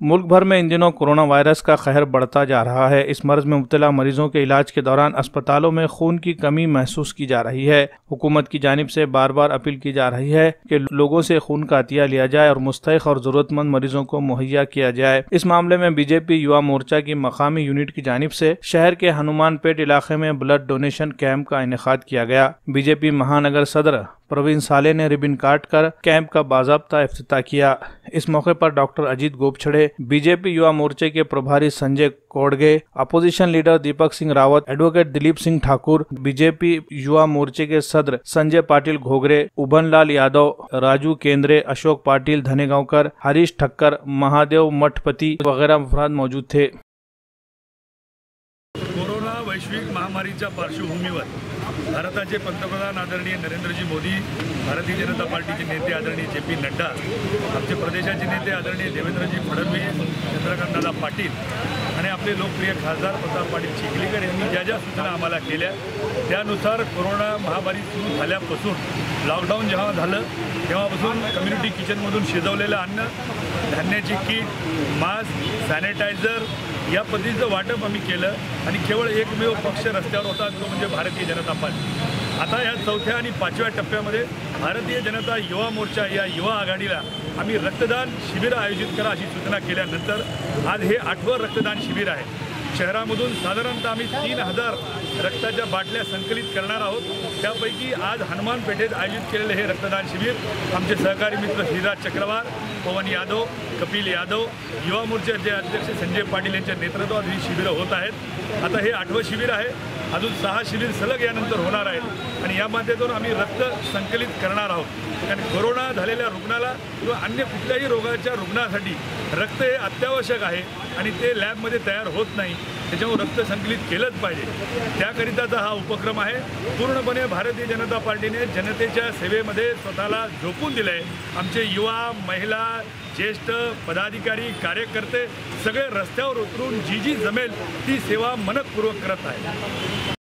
मुल्क भर में इन दिनों कोरोना वायरस का कहर बढ़ता जा रहा है। इस मर्ज में मुब्तला मरीजों के इलाज के दौरान अस्पतालों में खून की कमी महसूस की जा रही है। हुकूमत की जानिब से बार बार अपील की जा रही है कि लोगों से खून का अतिया लिया जाए और मुस्तहिक और जरूरतमंद मरीजों को मुहैया किया जाए। इस मामले में बीजेपी युवा मोर्चा की मकामी यूनिट की जानिब से शहर के हनुमान पेट इलाके में ब्लड डोनेशन कैंप का इनेकाद किया गया। बीजेपी महानगर सदर प्रवीण साले ने रिबन काट कर कैंप का बाज़ाब्ता इफ्तिताह किया। इस मौके पर डॉक्टर अजीत गोपछड़े, बीजेपी युवा मोर्चे के प्रभारी Sanjay Kodage, opposition leader Deepak Singh Rawat, advocate Dilip Singh Thakur, BJP युवा मोर्चे के सदर संजय पाटिल घोगरे, उभन लाल यादव, राजू केंद्रे, अशोक पाटिल धनेगांवकर, हरीश ठक्कर, महादेव मठपति वगैरह अफराद मौजूद थे। कोरोना वैश्विक महामारीच्या पार्श्वभूमीवर भारताचे पंतप्रधान आदरणीय नरेंद्रजी मोदी, भारतीय जनता पार्टीचे नेते आदरणीय जे.पी. नड्डा, आमचे प्रदेशाचे नेते आदरणीय देवेंद्रजी फडणवीस, चंद्रकांतदादा पाटील आणि आपले लोकप्रिय खासदार प्रताप पाटील चिखलीकर यांनी ज्या सूचना आम्हाला केल्या त्यानुसार कोरोना महामारी सुरू झाल्यापासून लॉकडाऊन जेव्हा झालं तेव्हापासून कम्युनिटी किचनमधून शिजवलेलं अन्न, धान्याची किट, मास्क, सॅनिटायझर या पद्धतीचं वाटप आम्ही केलं आणि केवळ एकमेव पक्ष रस्त्यावर होता तो म्हणजे भारतीय जनता पार्टी। आता या चौथ्या आणि पाचव्या टप्प्यामध्ये भारतीय जनता युवा मोर्चा या युवा आघाडीला आम्ही रक्तदान शिबिर आयोजित करा अशी सूचना केल्यानंतर आज हे 8वं रक्तदान शिबिर आहे। शहरामधून साधारणतः आम्ही 3000 रक्ताच्या बाटल्या संकलित करणार आहोत। त्यापैकी आज हनुमान पेठेत आयोजित केलेले हे रक्तदान शिबिर आमचे सहकारी मित्र श्रीराज चक्रवार, पवन यादव, कपिल यादव, युवा मोर्चाचे अध्यक्ष संजय पाटील यांच्या नेतृत्वात ही शिबिरं होत आहेत। आता हे 8वं शिबिर आहे, अजून 6 शिबिर सलग यानंतर होणार आहेत आणि या माध्यमातून आम्ही रक्त संकलित करणार आहोत। कारण कोरोना झालेल्या रुग्णाला किंवा अन्य कुठल्याही रोगाच्या रुग्णासाठी रक्त हे अत्यावश्यक आहे आणि ते लॅबमध्ये तयार होत नाही, त्याच्यामुळे रक्त संकलित केलंच पाहिजे। त्याकरिताचा हा उपक्रम आहे। पूर्णपणे भारतीय जनता पार्टीने जनतेच्या सेवेमध्ये स्वतःला झोकून दिलं आहे। आमचे युवा, महिला, ज्येष्ठ पदाधिकारी, कार्यकर्ते सगळे रस्त्यावर उतरून जी जमेल ती सेवा मनपूर्वक करत आहेत।